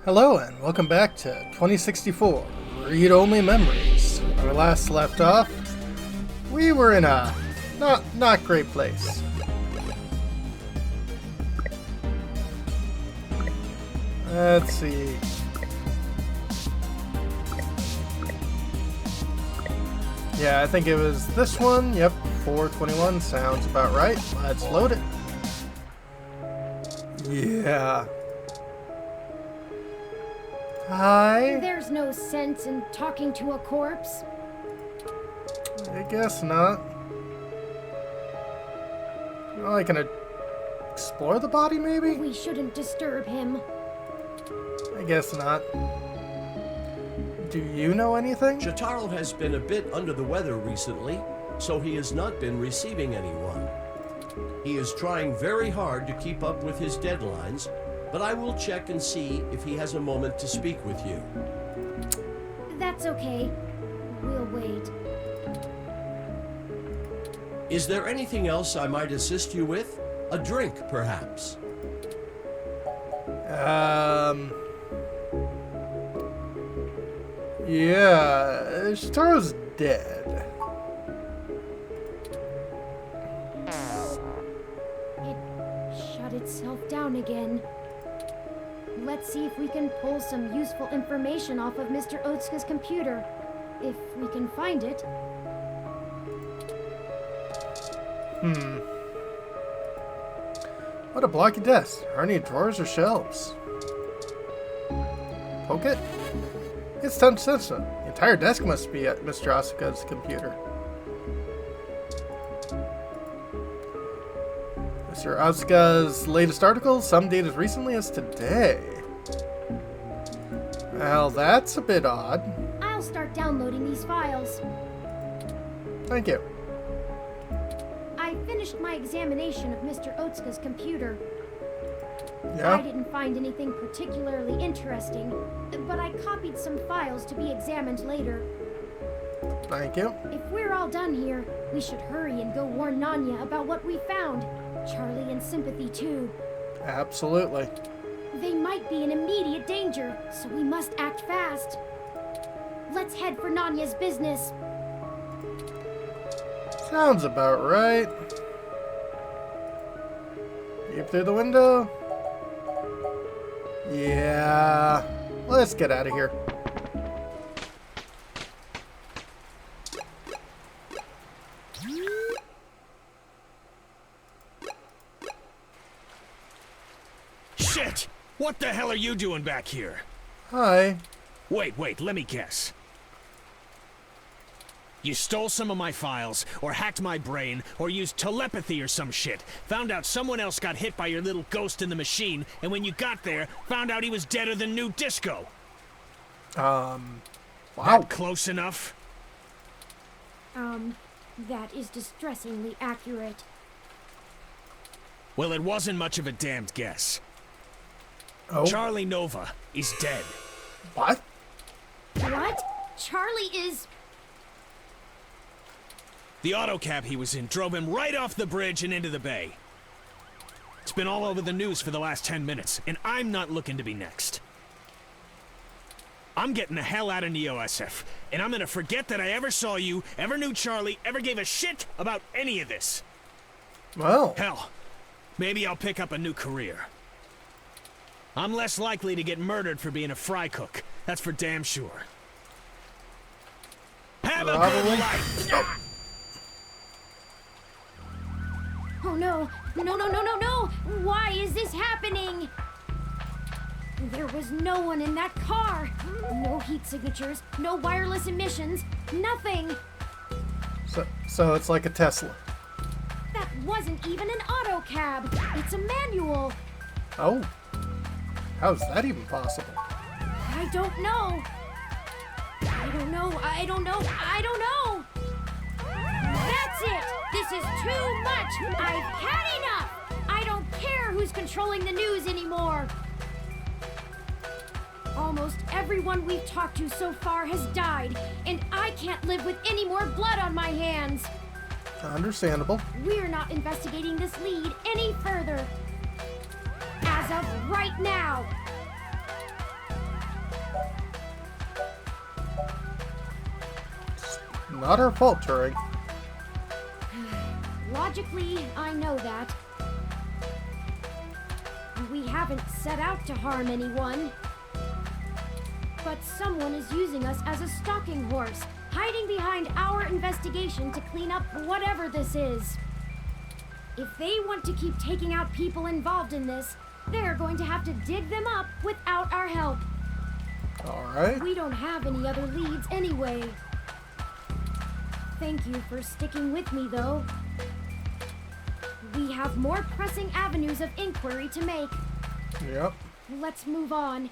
Hello and welcome back to 2064 Read-Only Memories. When we last left off, we were in a not great place. Let's see. Yeah, I think it was this one. Yep, 421 sounds about right. Let's load it. Yeah. Hi. There's no sense in talking to a corpse. I guess not. Well, I can explore the body, maybe? We shouldn't disturb him. I guess not. Do you know anything? Jotaro has been a bit under the weather recently, so he has not been receiving anyone. He is trying very hard to keep up with his deadlines, but I will check and see if he has a moment to speak with you. That's okay. We'll wait. Is there anything else I might assist you with? A drink, perhaps? Yeah, Shitaro's dead. It shut itself down again. Let's see if we can pull some useful information off of Mr. Otsuka's computer. If we can find it. What a blocky desk. Are any drawers or shelves? Poke it? It's time to sense it. The entire desk must be at Mr. Asuka's computer. Mr. Asuka's latest article, some date as recently as today. Well, that's a bit odd. I'll start downloading these files. Thank you. I finished my examination of Mr. Otsuka's computer. Yeah? I didn't find anything particularly interesting, but I copied some files to be examined later. Thank you. If we're all done here, we should hurry and go warn Nanya about what we found. Charlie and Sympathy, too. Absolutely. They might be in immediate danger, so we must act fast. Let's head for Nanya's business. Sounds about right. Peep through the window. Yeah. Let's get out of here. Shit! What the hell are you doing back here? Hi. Wait, let me guess. You stole some of my files, or hacked my brain, or used telepathy or some shit. Found out someone else got hit by your little ghost in the machine, and when you got there, found out he was deader than new disco. Wow. That close enough? That is distressingly accurate. Well, it wasn't much of a damned guess. Oh. Charlie Nova is dead. What? What? Charlie is... The autocab he was in drove him right off the bridge and into the bay. It's been all over the news for the last 10 minutes, and I'm not looking to be next. I'm getting the hell out of NeoSF, and I'm gonna forget that I ever saw you, ever knew Charlie, ever gave a shit about any of this. Well. Hell, maybe I'll pick up a new career. I'm less likely to get murdered for being a fry cook, that's for damn sure. Have a good life! Oh no! No! Why is this happening? There was no one in that car! No heat signatures, no wireless emissions, nothing! So it's like a Tesla. That wasn't even an auto cab! It's a manual! Oh. How's that even possible? I don't know! That's it! This is too much! I've had enough! I don't care who's controlling the news anymore! Almost everyone we've talked to so far has died, and I can't live with any more blood on my hands! Understandable. We're not investigating this lead any further. As of right now. not our fault, Turing. Logically, I know that. We haven't set out to harm anyone. But someone is using us as a stalking horse, hiding behind our investigation to clean up whatever this is. If they want to keep taking out people involved in this, they're going to have to dig them up without our help. Alright. We don't have any other leads anyway. Thank you for sticking with me, though. We have more pressing avenues of inquiry to make. Yep. Let's move on.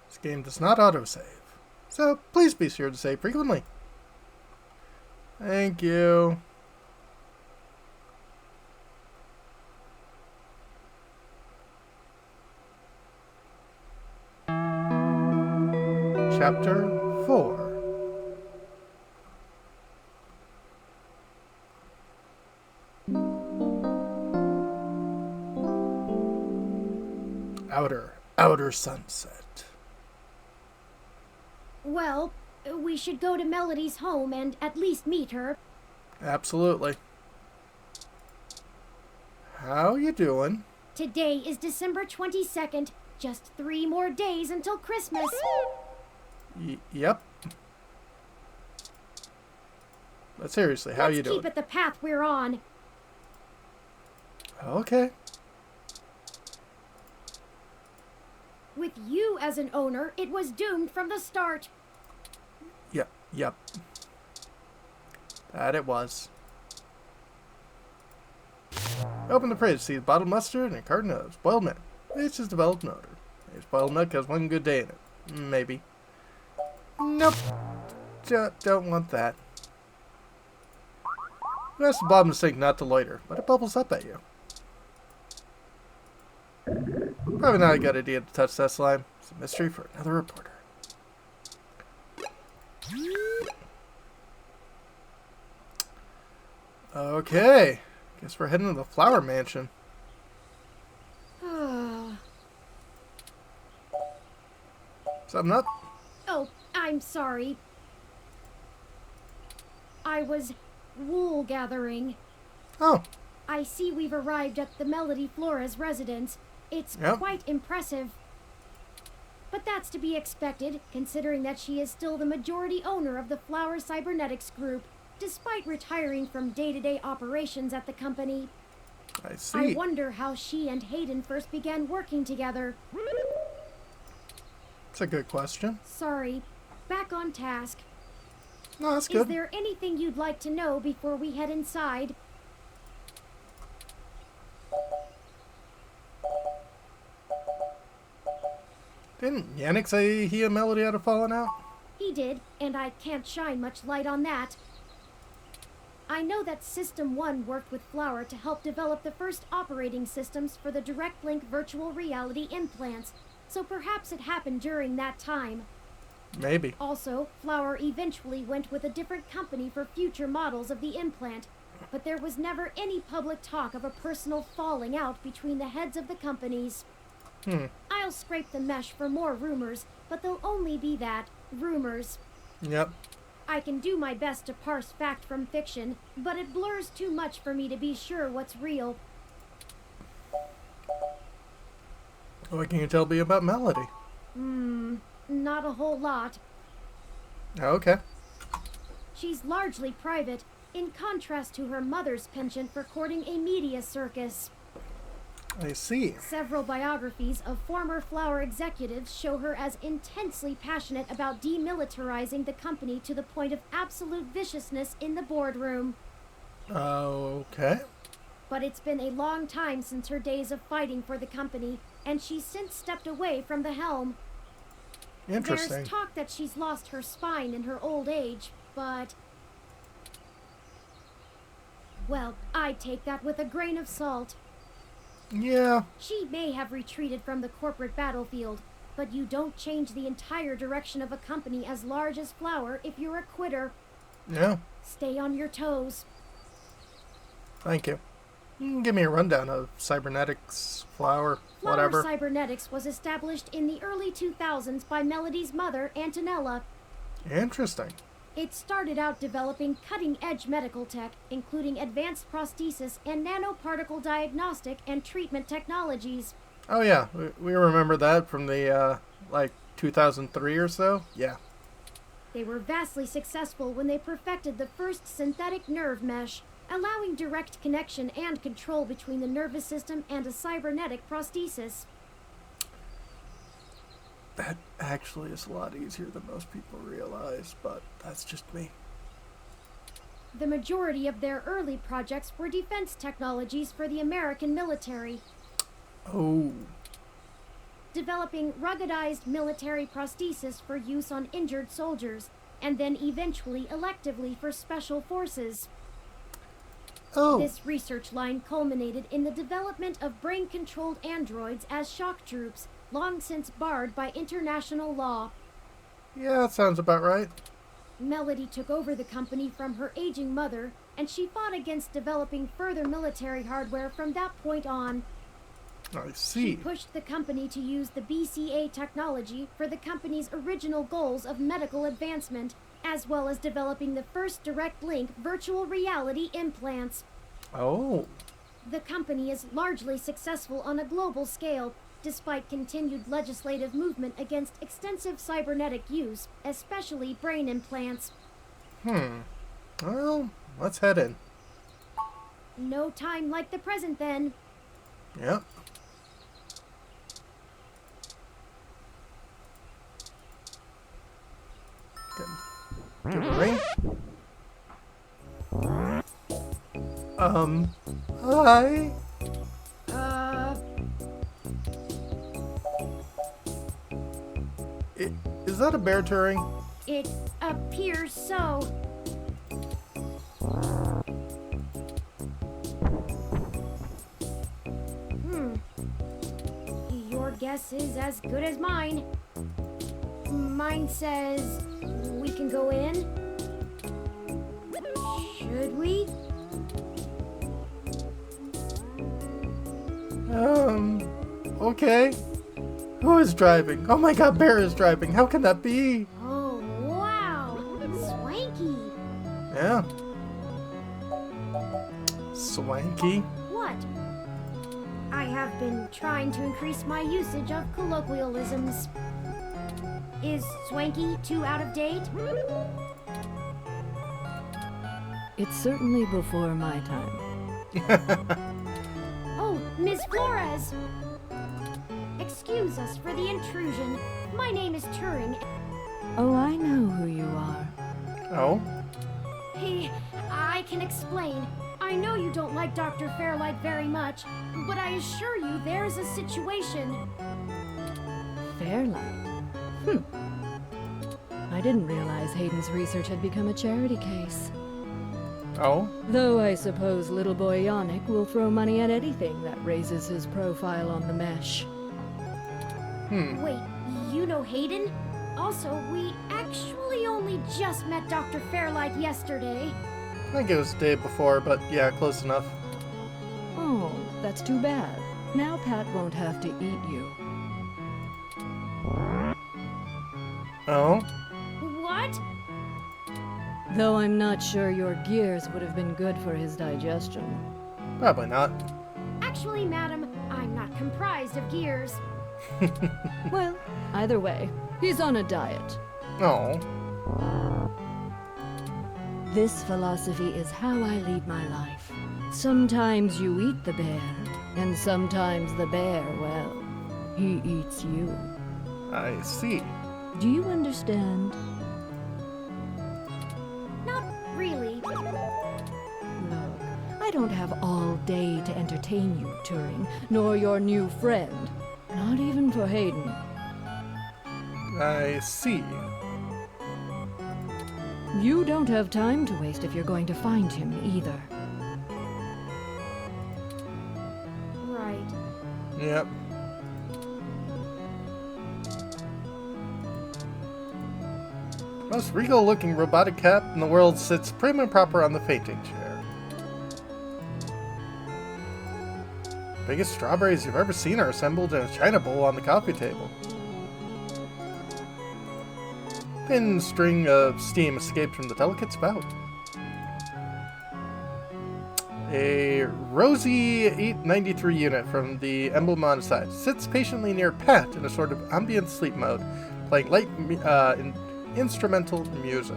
This game does not autosave, so please be sure to save frequently. Thank you. Chapter 4. Outer sunset. Well, we should go to Melody's home and at least meet her. Absolutely. How you doing? Today is December 22nd. Just 3 more days until Christmas. Yep. But seriously, how you doing? Let's keep it the path we're on. Okay. With you as an owner, it was doomed from the start. Yep. That it was. Open the fridge, see the bottled mustard and a carton of spoiled milk. It's just developed an odor. Maybe spoiled milk has one good day in it. Maybe. Nope. Don't want that. You asked the bottom of the sink not to loiter, but it bubbles up at you. Probably not a good idea to touch that slime. It's a mystery for another reporter. Okay. Guess we're heading to the flower mansion. Something up? Oh, I'm sorry. I was wool gathering. Oh. I see we've arrived at the Melody Flores residence. It's quite impressive. But that's to be expected, considering that she is still the majority owner of the Flower Cybernetics Group, despite retiring from day-to-day operations at the company. I see. I wonder how she and Hayden first began working together. That's a good question. Sorry. Back on task. No, that's good. Is there anything you'd like to know before we head inside? Didn't Yannick say he and Melody had a falling out? He did, and I can't shine much light on that. I know that System 1 worked with Flower to help develop the first operating systems for the Direct Link virtual reality implants, so perhaps it happened during that time. Maybe. Also, Flower eventually went with a different company for future models of the implant, but there was never any public talk of a personal falling out between the heads of the companies. I'll scrape the mesh for more rumors, but they'll only be that, rumors. Yep. I can do my best to parse fact from fiction, but it blurs too much for me to be sure what's real. What can you tell me about Melody? Not a whole lot. Okay. She's largely private, in contrast to her mother's penchant for courting a media circus. I see. Several biographies of former Flower executives show her as intensely passionate about demilitarizing the company to the point of absolute viciousness in the boardroom. Okay. But it's been a long time since her days of fighting for the company, and she's since stepped away from the helm. Interesting. There's talk that she's lost her spine in her old age, but... well, I'd take that with a grain of salt. Yeah. She may have retreated from the corporate battlefield, but you don't change the entire direction of a company as large as Flower if you're a quitter. Yeah. Stay on your toes. Thank you. Give me a rundown of cybernetics, flower, Flower whatever. Cybernetics was established in the early 2000s by Melody's mother, Antonella. Interesting. It started out developing cutting-edge medical tech, including advanced prosthesis and nanoparticle diagnostic and treatment technologies. Oh yeah, we remember that from the, like, 2003 or so? Yeah. They were vastly successful when they perfected the first synthetic nerve mesh, allowing direct connection and control between the nervous system and a cybernetic prosthesis. That actually is a lot easier than most people realize, but that's just me. The majority of their early projects were defense technologies for the American military, Oh. developing ruggedized military prosthesis for use on injured soldiers, and then eventually electively for special forces. Oh. This research line culminated in the development of brain-controlled androids as shock troops, long since barred by international law. Yeah, that sounds about right. Melody took over the company from her aging mother, and she fought against developing further military hardware from that point on. I She see. pushed the company to use the BCA technology for the company's original goals of medical advancement, as well as developing the first direct link virtual reality implants. Oh. The company is largely successful on a global scale, despite continued legislative movement against extensive cybernetic use, especially brain implants. Well, let's head in. No time like the present, then. Yep. Give a ring. Hi. Is that a bear touring? It appears so. Your guess is as good as mine. Mine says we can go in. Should we? Okay. Who is driving? Oh my god, Bear is driving. How can that be? Oh, wow. Swanky. Yeah. Swanky. What? I have been trying to increase my usage of colloquialisms. Is swanky too out of date? It's certainly before my time. Oh, Miss Flores! Excuse us for the intrusion. My name is Turing. Oh, I know who you are. Oh? Hey, I can explain. I know you don't like Dr. Fairlight very much, but I assure you there's a situation. Fairlight? I didn't realize Hayden's research had become a charity case. Oh? Though I suppose little boy Yannick will throw money at anything that raises his profile on the mesh. Wait, you know Hayden? Also, we actually only just met Dr. Fairlight yesterday. I think it was the day before, but yeah, close enough. Oh, that's too bad. Now Pat won't have to eat you. Oh? What? Though I'm not sure your gears would have been good for his digestion. Probably not. Actually, madam, I'm not comprised of gears. Well, either way, he's on a diet. Oh. This philosophy is how I lead my life. Sometimes you eat the bear, and sometimes the bear, well, he eats you. I see. Do you understand? Not really. Look, I don't have all day to entertain you, Turing, nor your new friend. Not even for Hayden. I see. You don't have time to waste if you're going to find him, either. Right. Yep. Most regal-looking robotic cat in the world sits prim and proper on the fainting chair. Biggest strawberries you've ever seen are assembled in a china bowl on the coffee table. Thin string of steam escaped from the delicate spout. A rosy 893 unit from the emblem on the side sits patiently near Pat in a sort of ambient sleep mode, playing light instrumental music.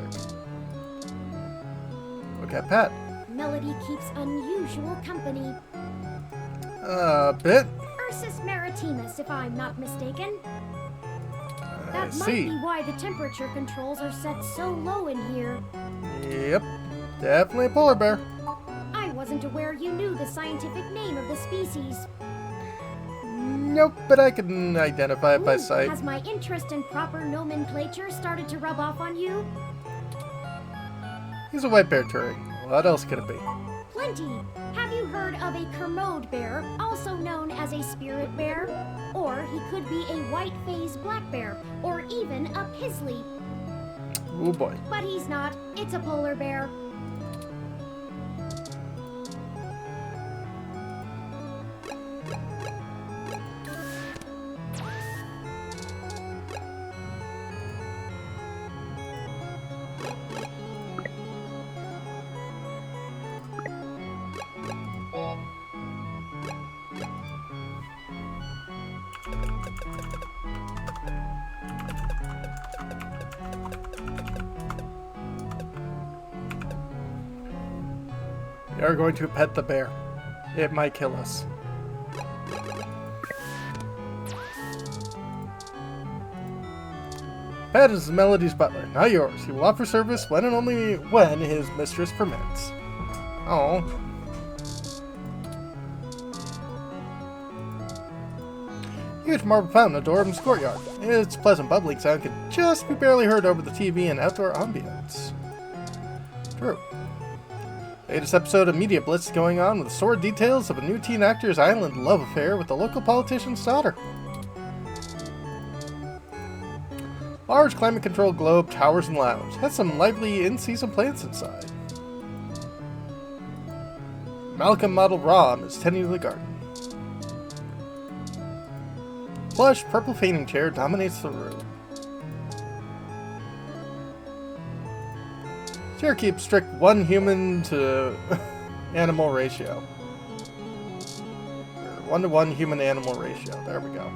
Look at Pat. Melody keeps unusual company. A bit. Ursus maritimus, if I'm not mistaken. I That might see. be why the temperature controls are set so low in here. Yep. Definitely a polar bear. I wasn't aware you knew the scientific name of the species. Nope, but I can identify it by Ooh, sight. has my interest in proper nomenclature started to rub off on you? He's a white bear Turing. What else could it be? Plenty. Have you heard of a Kermode bear, also known as a spirit bear? Or he could be a white-phased black bear, or even a pizzly. Oh boy. But he's not. It's a polar bear. We are going to pet the bear. It might kill us. Pat is Melody's butler, not yours. He will offer service when and only when his mistress permits. Oh. Huge marble fountain adorned his courtyard. Its pleasant bubbling sound can just be barely heard over the TV and outdoor ambience. True. Latest episode of Media Blitz going on with sordid details of a new teen actor's island love affair with a local politician's daughter. Large climate-controlled globe towers and lounge. Has some lively in-season plants inside. Malcolm Model Rom is tending the garden. Plush purple fainting chair dominates the room. Chair keeps strict 1 human to animal ratio. Or 1-to-1 human-animal ratio. There we go.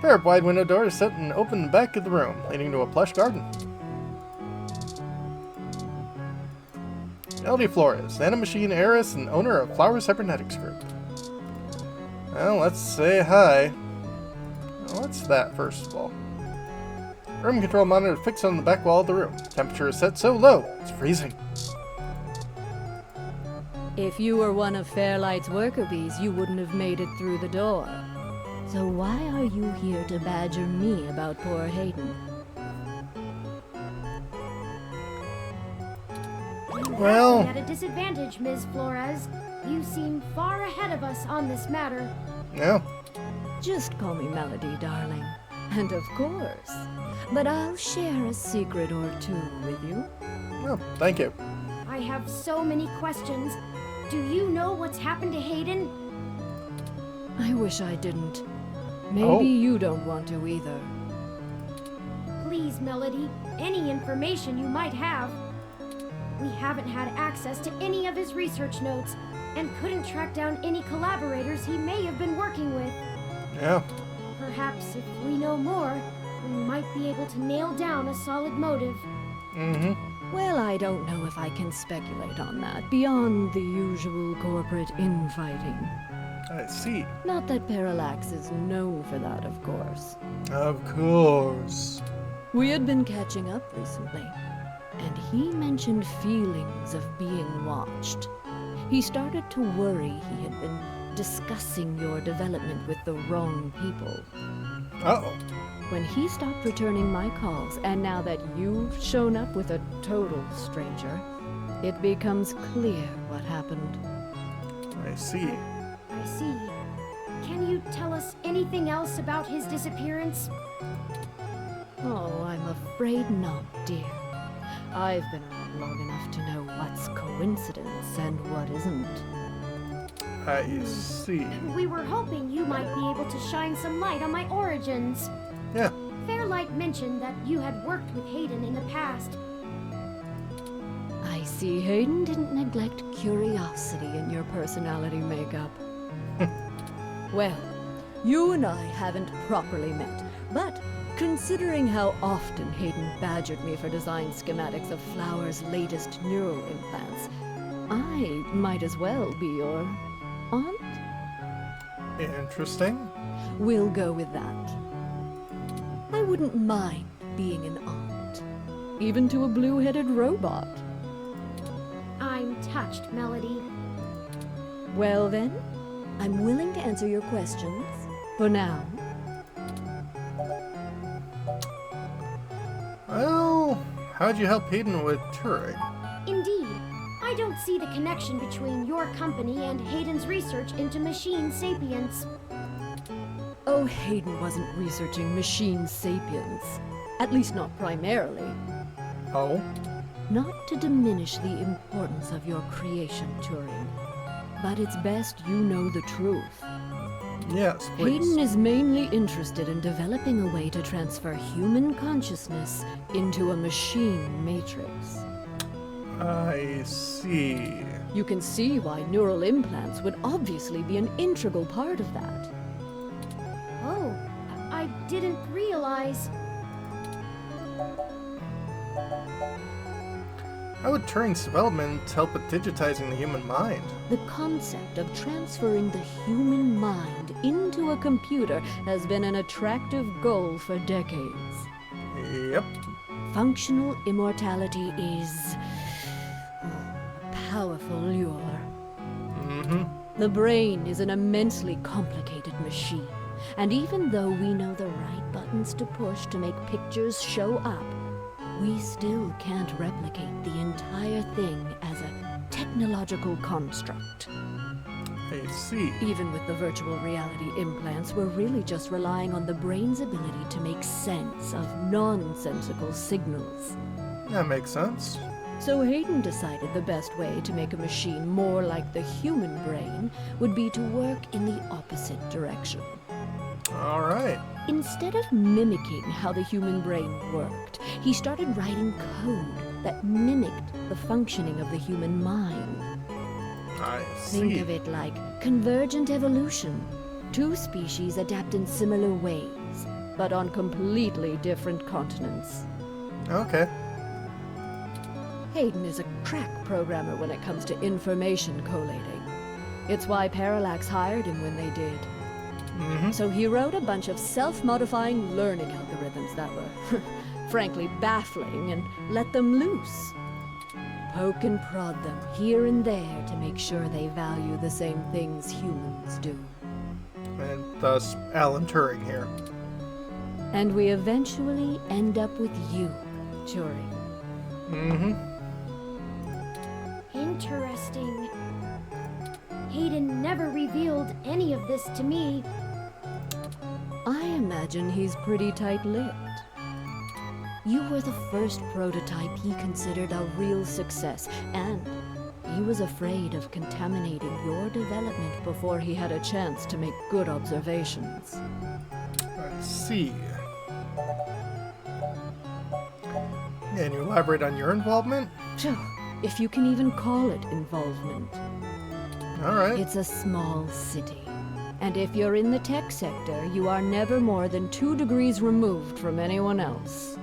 Pair of wide window doors set and open in the back of the room, leading to a plush garden. Melody Flores, nanomachine heiress and owner of Flower Cybernetics Group. Well, let's say hi. What's that, first of all? Room control monitor fixed on the back wall of the room. Temperature is set so low, it's freezing. If you were one of Fairlight's worker bees, you wouldn't have made it through the door. So why are you here to badger me about poor Hayden? Well- At a disadvantage, Ms. Flores. You seem far ahead of us on this matter. Yeah. Just call me Melody, darling. And of course. But I'll share a secret or two with you. Well, thank you. I have so many questions. Do you know what's happened to Hayden? I wish I didn't. Maybe Oh. you don't want to either. Please, Melody, any information you might have. We haven't had access to any of his research notes and couldn't track down any collaborators he may have been working with. Yeah. Perhaps if we know more, we might be able to nail down a solid motive. Mm-hmm. Well, I don't know if I can speculate on that, beyond the usual corporate infighting. I see. Not that Parallax is known for that, of course. Of course. We had been catching up recently, and he mentioned feelings of being watched. He started to worry he had been discussing your development with the wrong people. Uh-oh. When he stopped returning my calls, and now that you've shown up with a total stranger, it becomes clear what happened. I see. I see. Can you tell us anything else about his disappearance? Oh, I'm afraid not, dear. I've been around long enough to know what's coincidence and what isn't. I see. We were hoping you might be able to shine some light on my origins. Yeah. Fairlight mentioned that you had worked with Hayden in the past. I see Hayden didn't neglect curiosity in your personality makeup. Well, you and I haven't properly met, but considering how often Hayden badgered me for design schematics of Flower's latest neural implants, I might as well be your aunt? Interesting. We'll go with that. I wouldn't mind being an aunt, even to a blue-headed robot. I'm touched, Melody. Well then, I'm willing to answer your questions, for now. Well, how'd you help Hayden with Turing? Indeed, I don't see the connection between your company and Hayden's research into machine sapience. Oh, Hayden wasn't researching machine sapiens. At least not primarily. Oh? Not to diminish the importance of your creation, Turing. But it's best you know the truth. Yes, please. Hayden is mainly interested in developing a way to transfer human consciousness into a machine matrix. I see. You can see why neural implants would obviously be an integral part of that. Oh, I didn't realize. How would Turing's development help with digitizing the human mind? The concept of transferring the human mind into a computer has been an attractive goal for decades. Yep. Functional immortality is a powerful lure. Mm-hmm. The brain is an immensely complicated machine, and even though we know the right buttons to push to make pictures show up, we still can't replicate the entire thing as a technological construct. I see. Even with the virtual reality implants, we're really just relying on the brain's ability to make sense of nonsensical signals. That makes sense. So Hayden decided the best way to make a machine more like the human brain would be to work in the opposite direction. Alright. Instead of mimicking how the human brain worked, he started writing code that mimicked the functioning of the human mind. I see. Think of it like convergent evolution. Two species adapt in similar ways, but on completely different continents. Okay. Hayden is a crack programmer when it comes to information collating. It's why Parallax hired him when they did. Mm-hmm. So he wrote a bunch of self-modifying learning algorithms that were, frankly, baffling and let them loose. Poke and prod them here and there to make sure they value the same things humans do. And thus, Alan Turing here. And we eventually end up with you, Turing. Mm-hmm. Interesting. Hayden never revealed any of this to me. I imagine he's pretty tight-lipped. You were the first prototype he considered a real success, and he was afraid of contaminating your development before he had a chance to make good observations. I see. Can you elaborate on your involvement? Phew, if you can even call it involvement. Alright. It's a small city. And if you're in the tech sector, you are never more than 2 degrees removed from anyone else.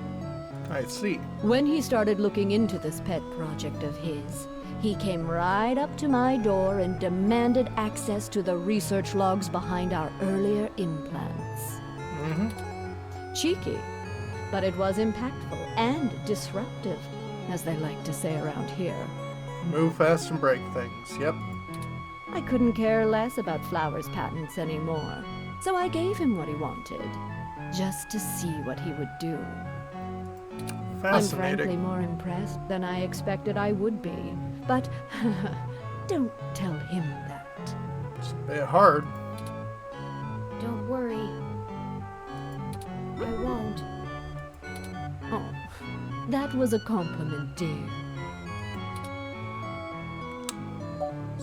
I see. When he started looking into this pet project of his, he came right up to my door and demanded access to the research logs behind our earlier implants. Mm-hmm. Cheeky, but it was impactful and disruptive, as they like to say around here. Move fast and break things. Yep. I couldn't care less about Flower's patents anymore, so I gave him what he wanted, just to see what he would do. I'm frankly Fascinating. more impressed than I expected I would be, but don't tell him that. It's a bit hard. Don't worry. I won't. Oh, that was a compliment, dear.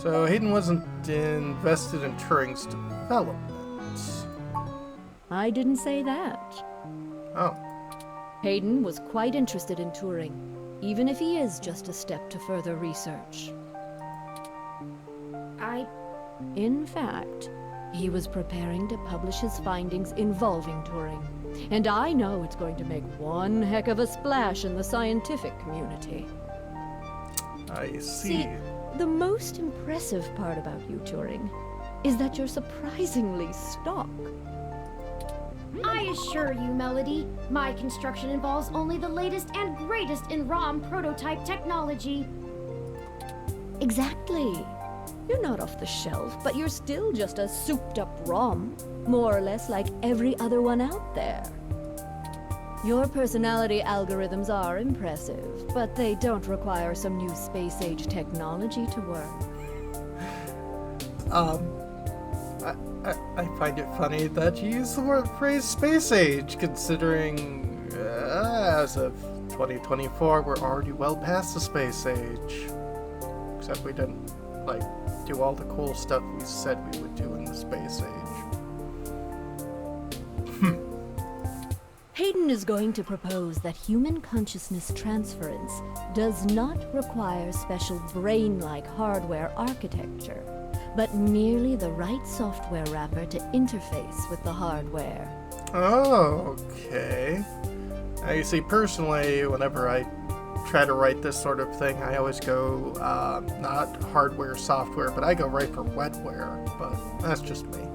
So Hayden wasn't invested in Turing's development. I didn't say that. Oh. Hayden was quite interested in Turing, even if he is just a step to further research. In fact, he was preparing to publish his findings involving Turing. And I know it's going to make one heck of a splash in the scientific community. I see. The most impressive part about you, Turing, is that you're surprisingly stock. I assure you, Melody, my construction involves only the latest and greatest in ROM prototype technology. Exactly. You're not off the shelf, but you're still just a souped-up ROM, more or less like every other one out there. Your personality algorithms are impressive, but they don't require some new space-age technology to work. I find it funny that you use the phrase space age, considering as of 2024 we're already well past the space age. Except we didn't, like, do all the cool stuff we said we would do in the space age. Hayden is going to propose that human consciousness transference does not require special brain-like hardware architecture, but merely the right software wrapper to interface with the hardware. Oh, okay. Now, you see, personally, whenever I try to write this sort of thing, I always go, not hardware, software, but I go right for wetware, but that's just me.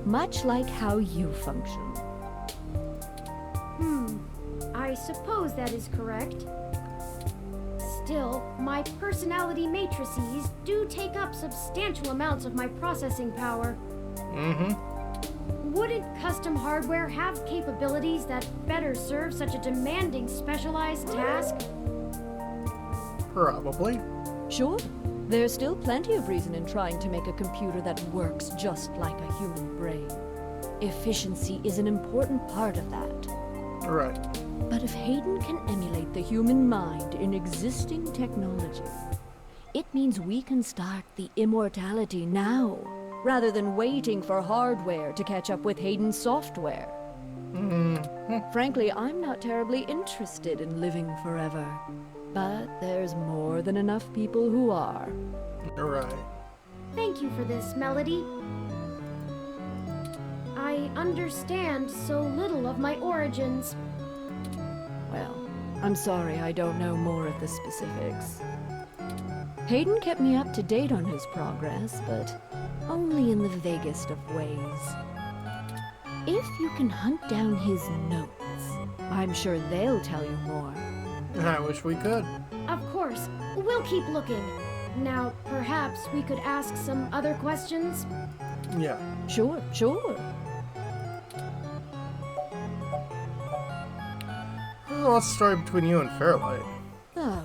Much like how you function. I suppose that is correct. Still, my personality matrices do take up substantial amounts of my processing power. Wouldn't custom hardware have capabilities that better serve such a demanding, specialized task? Probably. Sure, there's still plenty of reason in trying to make a computer that works just like a human brain. Efficiency is an important part of that. Right. But if Hayden can emulate the human mind in existing technology, it means we can start the immortality now, rather than waiting for hardware to catch up with Hayden's software. Frankly, I'm not terribly interested in living forever, but there's more than enough people who are. Right. Thank you for this, Melody. I understand so little of my origins. Well, I'm sorry I don't know more of the specifics. Hayden kept me up to date on his progress, but only in the vaguest of ways. If you can hunt down his notes, I'm sure they'll tell you more. I wish we could. Of course, we'll keep looking. Now, perhaps we could ask some other questions? Yeah. Sure. Well, what's the story between you and Fairlight? Oh,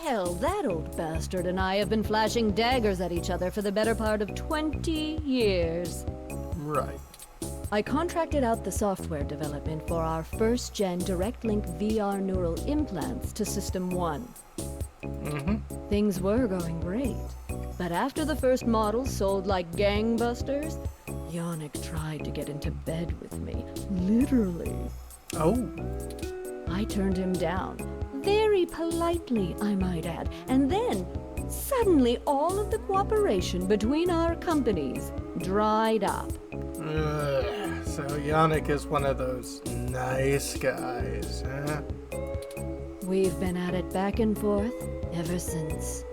hell, that old bastard and I have been flashing daggers at each other for the better part of 20 years. Right. I contracted out the software development for our first-gen direct-link VR neural implants to System 1. Things were going great, but after the first models sold like gangbusters, Yannick tried to get into bed with me, literally. Oh. I turned him down, very politely, I might add, and then, suddenly all of the cooperation between our companies dried up. So Yannick is one of those nice guys, huh? We've been at it back and forth ever since.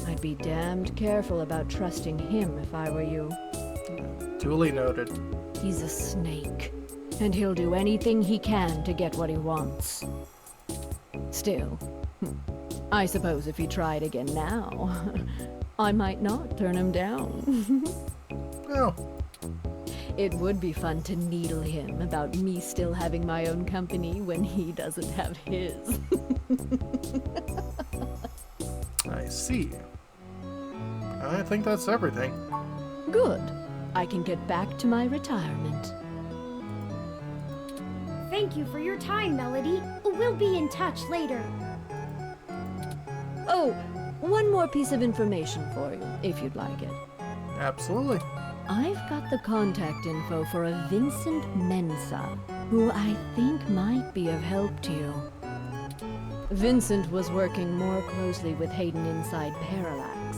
I'd be damned careful about trusting him if I were you. Duly noted. He's a snake, and he'll do anything he can to get what he wants. Still, I suppose if he tried again now, I might not turn him down. Well, it would be fun to needle him about me still having my own company when he doesn't have his. I see. I think that's everything. Good. I can get back to my retirement. Thank you for your time, Melody. We'll be in touch later. Oh, one more piece of information for you, if you'd like it. Absolutely. I've got the contact info for a Vincent Mensa, who I think might be of help to you. Vincent was working more closely with Hayden inside Parallax,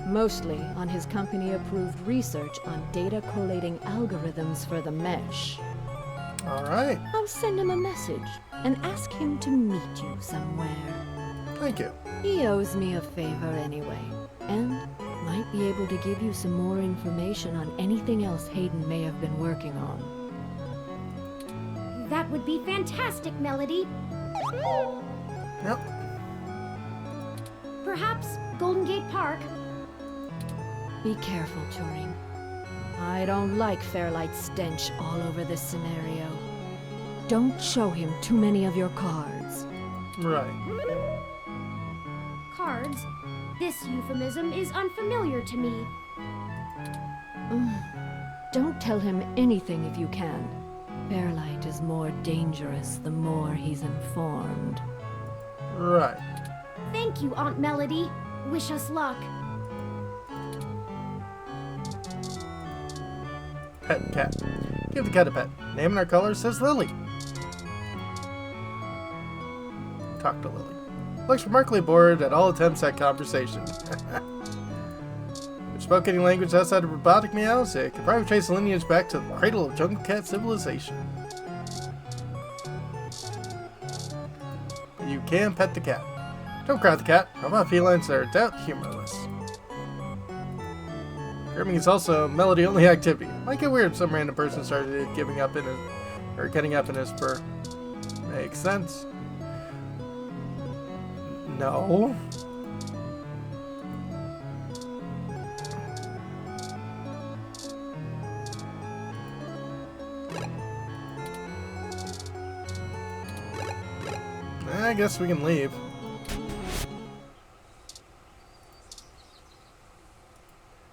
mostly on his company-approved research on data collating algorithms for the mesh. All right. I'll send him a message and ask him to meet you somewhere. Thank you. He owes me a favor anyway, and might be able to give you some more information on anything else Hayden may have been working on. That would be fantastic, Melody. Yep. Perhaps Golden Gate Park. Be careful, Turing. I don't like Fairlight's stench all over this scenario. Don't show him too many of your cards. Right. Cards? This euphemism is unfamiliar to me. Don't tell him anything if you can. Fairlight is more dangerous the more he's informed. Right. Thank you, Aunt Melody. Wish us luck. Pet cat. Give the cat a pet. Name and our color says Lily. Talk to Lily. Looks remarkably bored at all attempts at conversation. If spoke any language outside of robotic meows, it could probably trace the lineage back to the cradle of jungle cat civilization. You can pet the cat. Don't cry the cat. Robot felines are doubt humorless. Grooming is also a melody-only activity. Might get weird if some random person started getting up in his fur. Makes sense. No. I guess we can leave.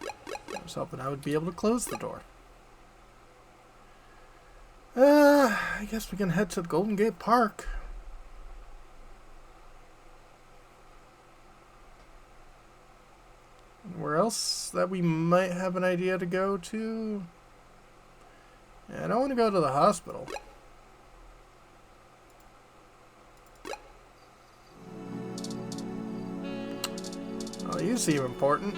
I was hoping I would be able to close the door. I guess we can head to the Golden Gate Park. Where else that we might have an idea to go to? Yeah, I don't want to go to the hospital. Oh, you seem important.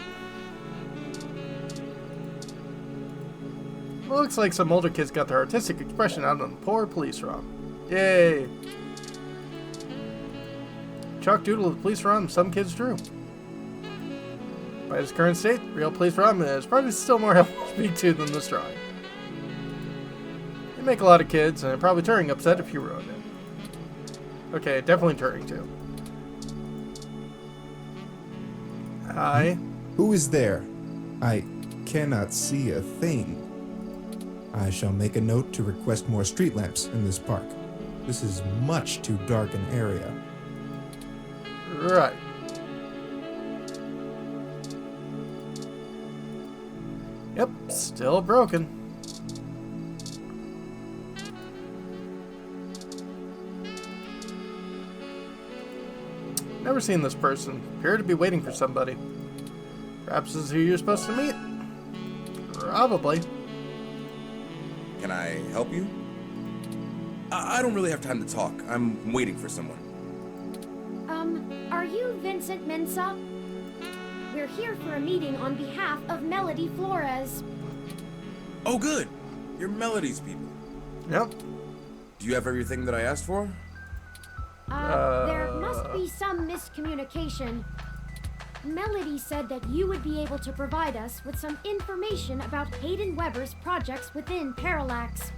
Well, looks like some older kids got their artistic expression out on the poor police ROM. Yay! Chalk doodle of the police ROM some kids drew. By its current state, real police ROM is probably still more helpful to speak to than this drawing. You make a lot of kids, and probably Turing upset if you ruined it. Okay, definitely Turing too. Hi. Who is there? I cannot see a thing. I shall make a note to request more street lamps in this park. This is much too dark an area. Right. Yep, still broken. Never seen this person. Appear to be waiting for somebody. Perhaps this is who you're supposed to meet? Probably. Can I help you? I don't really have time to talk. I'm waiting for someone. Are you Vincent Mensa? We're here for a meeting on behalf of Melody Flores. Oh, good. You're Melody's people. Yep. Do you have everything that I asked for? There must be some miscommunication. Melody said that you would be able to provide us with some information about Hayden Weber's projects within Parallax.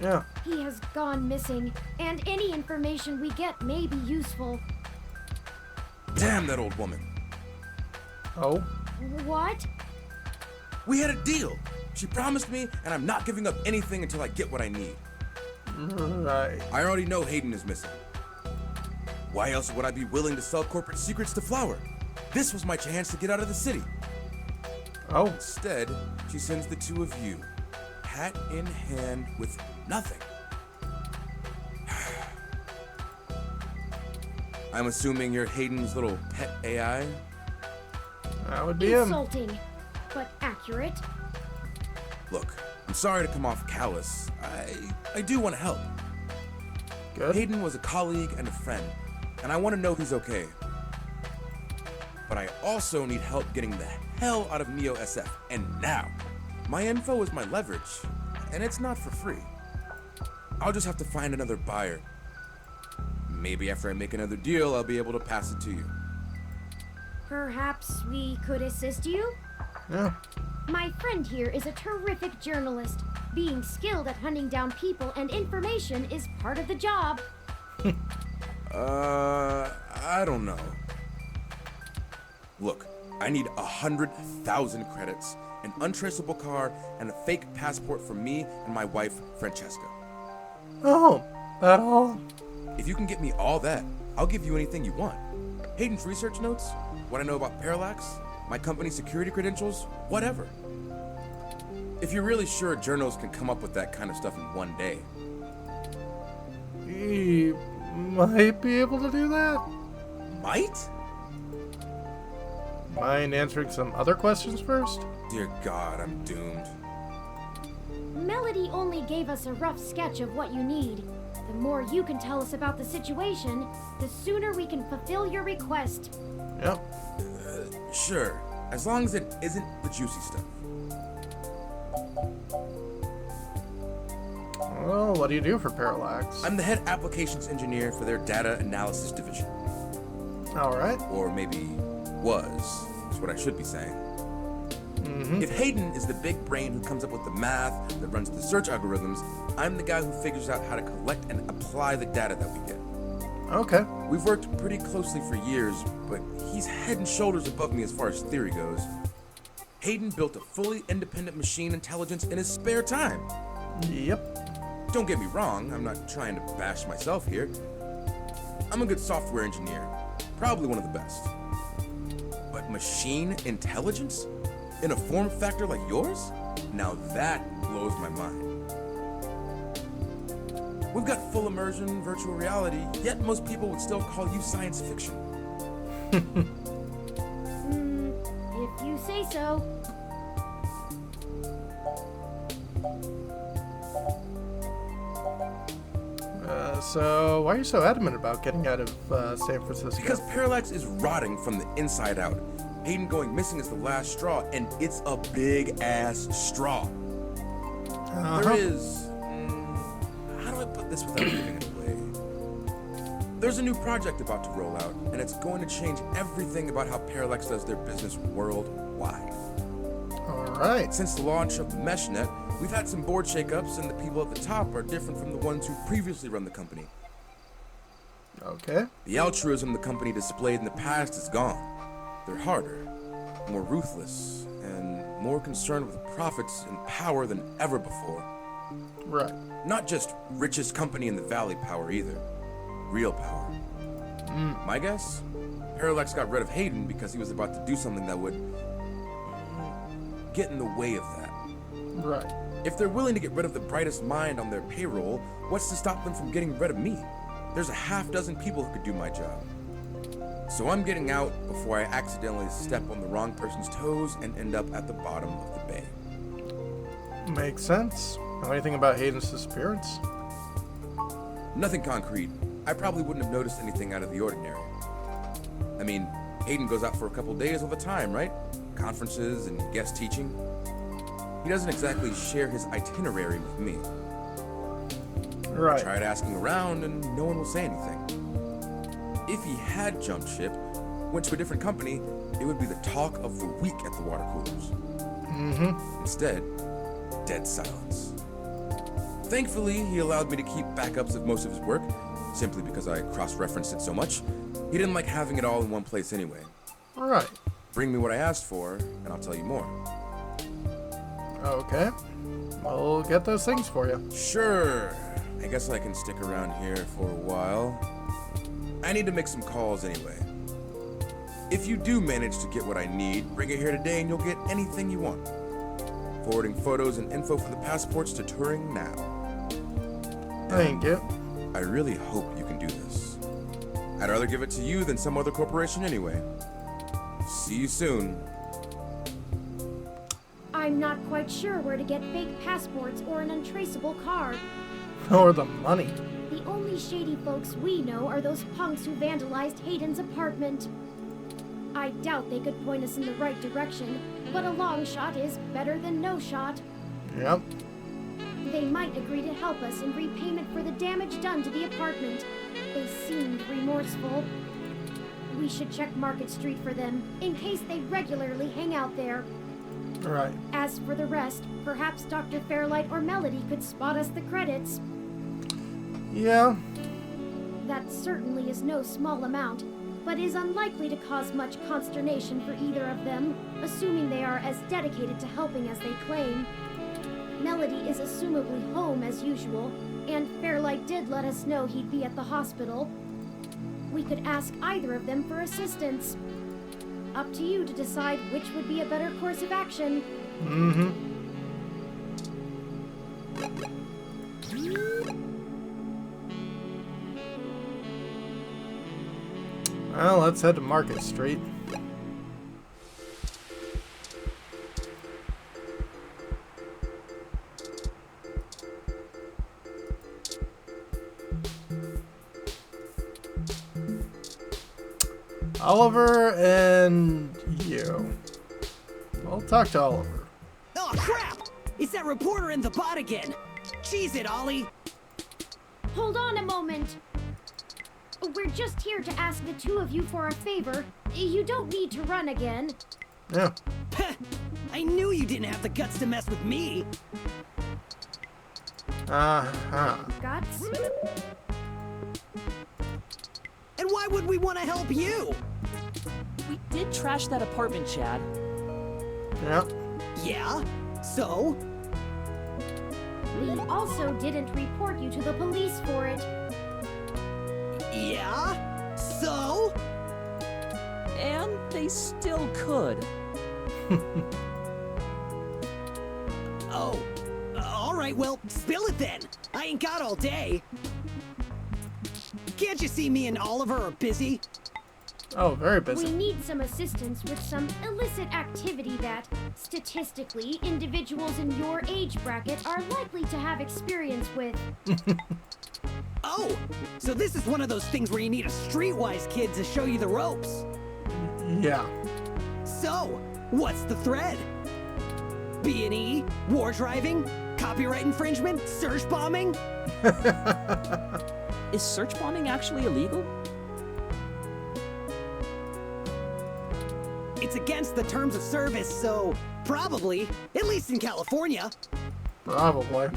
Yeah. He has gone missing, and any information we get may be useful. Damn that old woman. Oh. What? We had a deal. She promised me, and I'm not giving up anything until I get what I need. Right. I already know Hayden is missing. Why else would I be willing to sell corporate secrets to Flower? This was my chance to get out of the city. Oh. Instead, she sends the two of you, hat in hand with nothing. I'm assuming you're Hayden's little pet AI? That would be him. Insulting, but accurate. Look, I'm sorry to come off callous. I do want to help. Good. Hayden was a colleague and a friend, and I want to know he's okay. But I also need help getting the hell out of Neo SF, and now. My info is my leverage, and it's not for free. I'll just have to find another buyer. Maybe after I make another deal, I'll be able to pass it to you. Perhaps we could assist you? Yeah. My friend here is a terrific journalist. Being skilled at hunting down people and information is part of the job. I don't know. Look, I need 100,000 credits, an untraceable car, and a fake passport for me and my wife, Francesca. Oh, that all? If you can get me all that, I'll give you anything you want. Hayden's research notes, what I know about Parallax, my company's security credentials, whatever. If you're really sure journals can come up with that kind of stuff in one day. He might be able to do that. Might? Mind answering some other questions first? Dear God, I'm doomed. Melody only gave us a rough sketch of what you need. The more you can tell us about the situation, the sooner we can fulfill your request. Yep. Sure, as long as it isn't the juicy stuff. Well, what do you do for Parallax? I'm the head applications engineer for their data analysis division. Alright. Or maybe was, is what I should be saying. If Hayden is the big brain who comes up with the math that runs the search algorithms, I'm the guy who figures out how to collect and apply the data that we get. Okay. We've worked pretty closely for years, but he's head and shoulders above me as far as theory goes. Hayden built a fully independent machine intelligence in his spare time. Yep. Don't get me wrong, I'm not trying to bash myself here. I'm a good software engineer, probably one of the best. But machine intelligence? In a form factor like yours? Now that blows my mind. We've got full immersion, virtual reality, yet most people would still call you science fiction. If you say so. So why are you so adamant about getting out of San Francisco? Because Parallax is rotting from the inside out. Hayden going missing is the last straw, and it's a big-ass straw. There is... how do I put this without giving it away? There's a new project about to roll out, and it's going to change everything about how Parallax does their business worldwide. Alright. Since the launch of the MeshNet, we've had some board shakeups, and the people at the top are different from the ones who previously run the company. Okay. The altruism the company displayed in the past is gone. They're harder, more ruthless, and more concerned with profits and power than ever before. Right. Not just richest company in the valley power either. Real power. My guess? Parallax got rid of Hayden because he was about to do something that would get in the way of that. Right. If they're willing to get rid of the brightest mind on their payroll, what's to stop them from getting rid of me? There's a half dozen people who could do my job. So I'm getting out before I accidentally step on the wrong person's toes and end up at the bottom of the bay. Makes sense. Know anything about Hayden's disappearance? Nothing concrete. I probably wouldn't have noticed anything out of the ordinary. I mean, Hayden goes out for a couple days all the time, right? Conferences and guest teaching. He doesn't exactly share his itinerary with me. Right. I tried asking around and no one will say anything. If he had jumped ship, went to a different company, it would be the talk of the week at the water coolers. Instead, dead silence. Thankfully, he allowed me to keep backups of most of his work, simply because I cross-referenced it so much. He didn't like having it all in one place anyway. Alright. Bring me what I asked for, and I'll tell you more. Okay. We'll get those things for you. Sure. I guess I can stick around here for a while. I need to make some calls anyway. If you do manage to get what I need, bring it here today and you'll get anything you want. Forwarding photos and info for the passports to Turing now. Thank you. I really hope you can do this. I'd rather give it to you than some other corporation anyway. See you soon. I'm not quite sure where to get fake passports or an untraceable car. Or the money. The only shady folks we know are those punks who vandalized Hayden's apartment. I doubt they could point us in the right direction, but a long shot is better than no shot. Yep. They might agree to help us in repayment for the damage done to the apartment. They seemed remorseful. We should check Market Street for them, in case they regularly hang out there. Right. As for the rest, perhaps Dr. Fairlight or Melody could spot us the credits. Yeah. That certainly is no small amount, but is unlikely to cause much consternation for either of them, assuming they are as dedicated to helping as they claim. Melody is assumably home as usual, and Fairlight did let us know he'd be at the hospital. We could ask either of them for assistance. Up to you to decide which would be a better course of action. Mm-hmm. Well, let's head to Market Street. Oliver and you. I'll talk to Oliver. Oh, crap! It's that reporter in the bot again. Cheese it, Ollie. Hold on a moment. We're just here to ask the two of you for a favor. You don't need to run again. Yeah. I knew you didn't have the guts to mess with me. Uh-huh. Guts? And why would we want to help you? We did trash that apartment, Chad. Yep. Yeah? So? We also didn't report you to the police for it. Yeah? So? And they still could. Oh. Alright, well, spill it then. I ain't got all day. Can't you see me and Oliver are busy? Oh, very We busy. need some assistance with some illicit activity that, statistically, individuals in your age bracket are likely to have experience with. Oh, so this is one of those things where you need a streetwise kid to show you the ropes. Yeah. So, what's the thread? beeeee, war driving, copyright infringement, search bombing? Is search bombing actually illegal? It's against the terms of service, so probably, at least in California. Probably.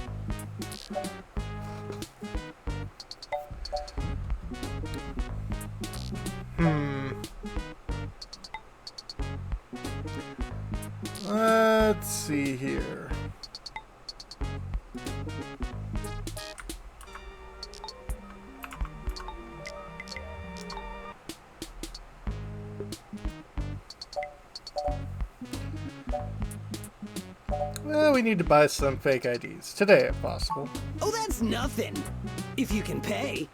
Let's see here. Well, we need to buy some fake IDs today, if possible. Oh, that's nothing, if you can pay.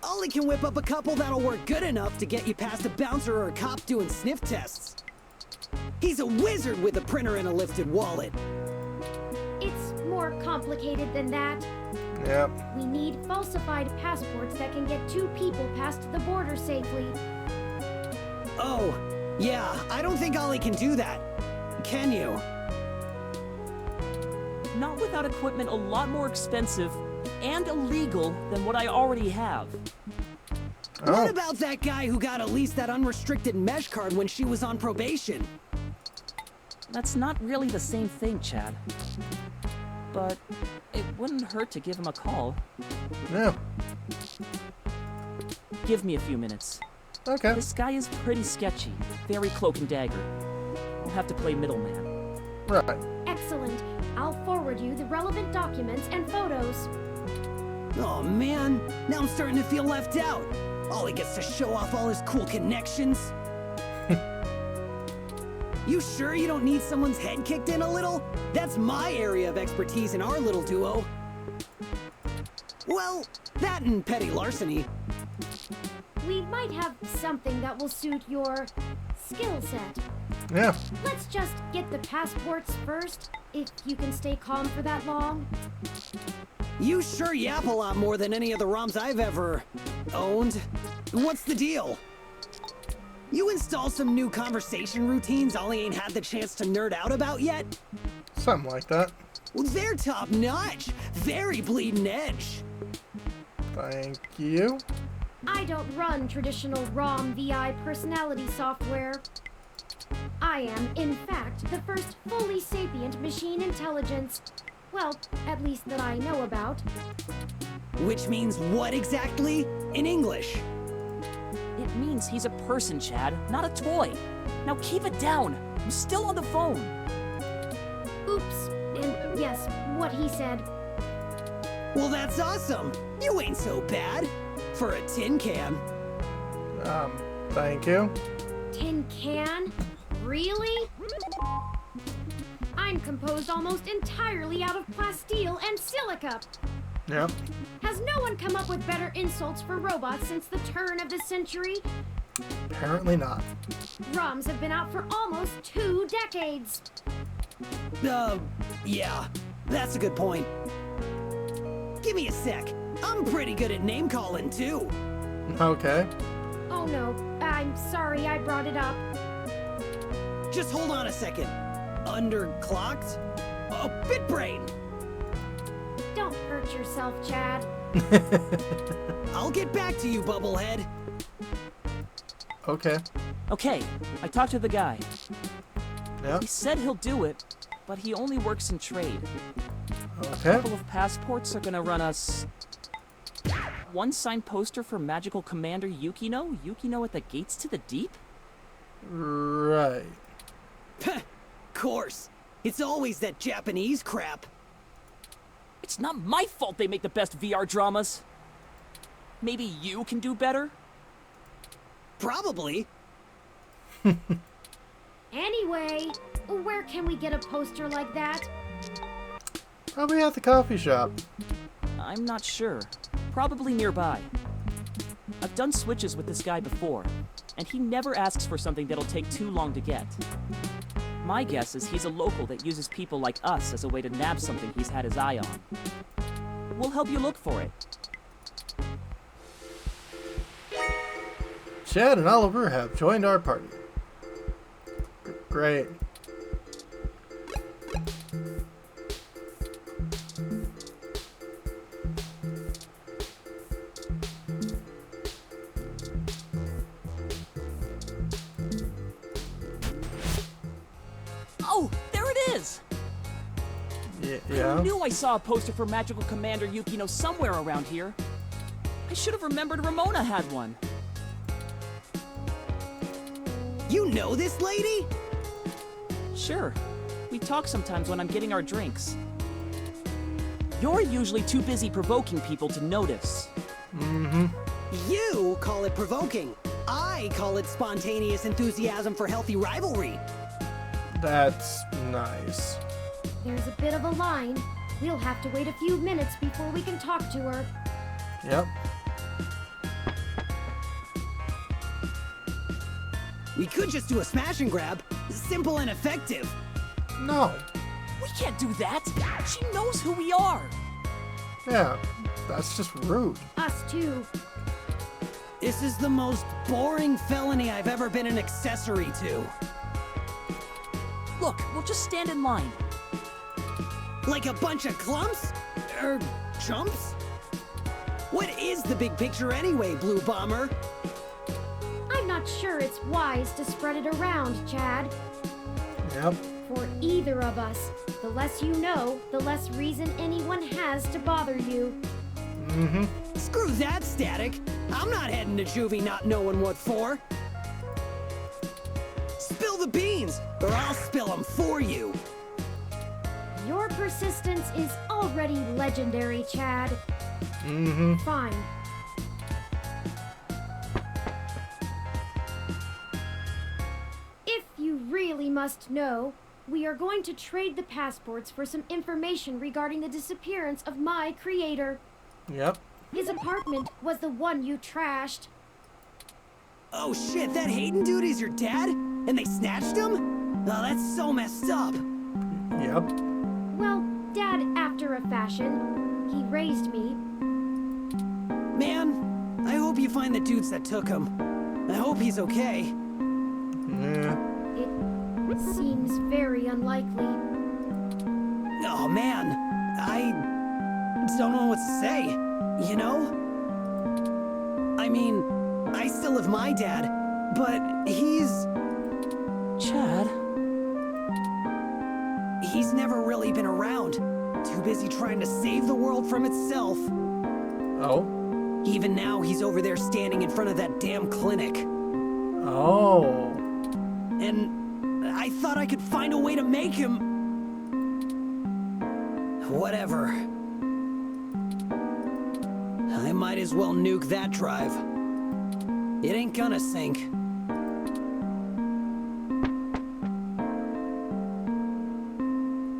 Ollie can whip up a couple that'll work good enough to get you past a bouncer or a cop doing sniff tests. He's a wizard with a printer and a lifted wallet. It's more complicated than that. Yep. We need falsified passports that can get two people past the border safely. Oh, yeah, I don't think Ollie can do that. Can you? Not without equipment a lot more expensive and illegal than what I already have. Oh. What about that guy who got at least that unrestricted mesh card when she was on probation? That's not really the same thing, Chad. But it wouldn't hurt to give him a call. Yeah. Give me a few minutes. Okay. This guy is pretty sketchy, very cloak and dagger. I'll have to play middleman. Right. Excellent. I'll forward you the relevant documents and photos. Oh man, now I'm starting to feel left out. Ollie gets to show off all his cool connections. You sure you don't need someone's head kicked in a little? That's my area of expertise in our little duo. Well, that and petty larceny. We might have something that will suit your skill set. Yeah. Let's just get the passports first, if you can stay calm for that long. You sure yap a lot more than any of the ROMs I've ever owned. What's the deal? You install some new conversation routines Ollie ain't had the chance to nerd out about yet? Something like that. Well, they're top notch. Very bleeding edge. Thank you. I don't run traditional ROM VI personality software. I am, in fact, the first fully sapient machine intelligence. Well, at least that I know about. Which means what exactly? In English? It means he's a person, Chad, not a toy. Now keep it down. I'm still on the phone. Oops, and yes, what he said. Well, that's awesome. You ain't so bad. For a tin can. Thank you. Tin can? Really? I'm composed almost entirely out of plasteel and silica. Yep. Has no one come up with better insults for robots since the turn of the century? Apparently not. ROMs have been out for almost 2 decades. Yeah. That's a good point. Give me a sec. I'm pretty good at name calling too. Okay. Oh no, I'm sorry I brought it up. Just hold on a second. Underclocked? Oh, BitBrain! Don't hurt yourself, Chad. I'll get back to you, Bubblehead. Okay. Okay, I talked to the guy. Yep. He said he'll do it, but he only works in trade. A Okay. couple of passports are gonna run us one signed poster for Magical Commander Yukino? Yukino at the Gates to the Deep? Right. Course. It's always that Japanese crap. It's not my fault they make the best VR dramas. Maybe you can do better? Probably. Anyway, where can we get a poster like that? Probably at the coffee shop. I'm not sure. Probably nearby. I've done switches with this guy before, and he never asks for something that'll take too long to get. My guess is he's a local that uses people like us as a way to nab something he's had his eye on. We'll help you look for it. Chad and Oliver have joined our party. Great. Oh, there it is! Yeah. I knew I saw a poster for Magical Commander Yukino somewhere around here. I should have remembered Ramona had one. You know this lady? Sure. We talk sometimes when I'm getting our drinks. You're usually too busy provoking people to notice. Mm-hmm. You call it provoking. I call it spontaneous enthusiasm for healthy rivalry. That's nice. There's a bit of a line. We'll have to wait a few minutes before we can talk to her. Yep. We could just do a smash and grab. Simple and effective. No. We can't do that! She knows who we are! Yeah. That's just rude. Us too. This is the most boring felony I've ever been an accessory to. Look, we'll just stand in line. Like a bunch of clumps? Chumps? What is the big picture anyway, Blue Bomber? I'm not sure it's wise to spread it around, Chad. Yep. For either of us, the less you know, the less reason anyone has to bother you. Mm-hmm. Screw that, Static. I'm not heading to juvie not knowing what for. Spill the beans, or I'll spill them for you. Your persistence is already legendary, Chad. Mm-hmm. Fine. If you really must know, we are going to trade the passports for some information regarding the disappearance of my creator. Yep. His apartment was the one you trashed. Oh shit, that Hayden dude is your dad? And they snatched him? Oh, that's so messed up. Yep. Well, Dad, after a fashion, he raised me. Man, I hope you find the dudes that took him. I hope he's okay. Yeah. It seems very unlikely. Oh man, I don't know what to say, you know? I mean, I still have my dad, but Chad? he's never really been around. Too busy trying to save the world from itself. Oh. Even now, he's over there standing in front of that damn clinic. Oh. And I thought I could find a way to make him... Whatever. I might as well nuke that drive. It ain't gonna sink.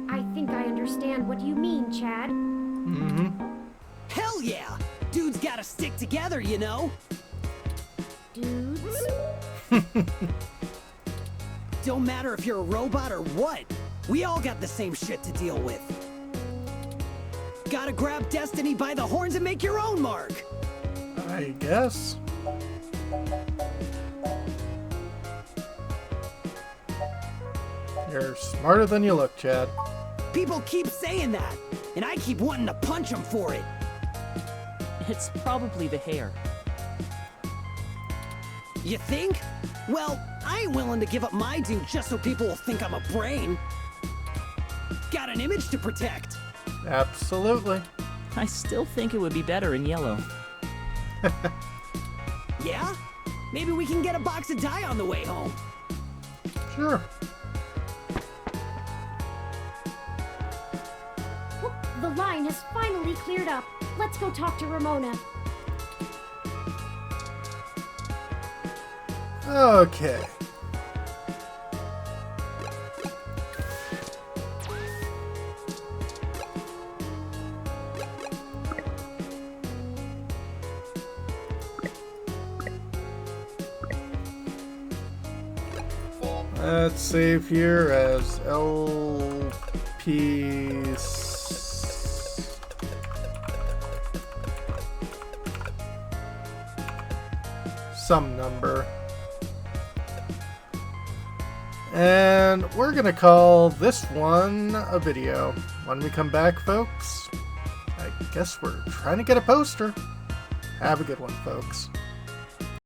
I think I understand what you mean, Chad. Mm-hmm. Hell yeah! Dudes gotta stick together, you know? Dudes? Don't matter if you're a robot or what. We all got the same shit to deal with. Gotta grab destiny by the horns and make your own mark. I guess. You're smarter than you look, Chad. People keep saying that, and I keep wanting to punch them for it. It's probably the hair. You think? Well, I ain't willing to give up my dude just so people will think I'm a brain. Got an image to protect. Absolutely. I still think it would be better in yellow. Yeah? Maybe we can get a box of dye on the way home. Sure. The line has finally cleared up. Let's go talk to Ramona. Okay. Let's save here as LP. Some number. And we're gonna call this one a video. When we come back, folks, I guess we're trying to get a poster. Have a good one, folks.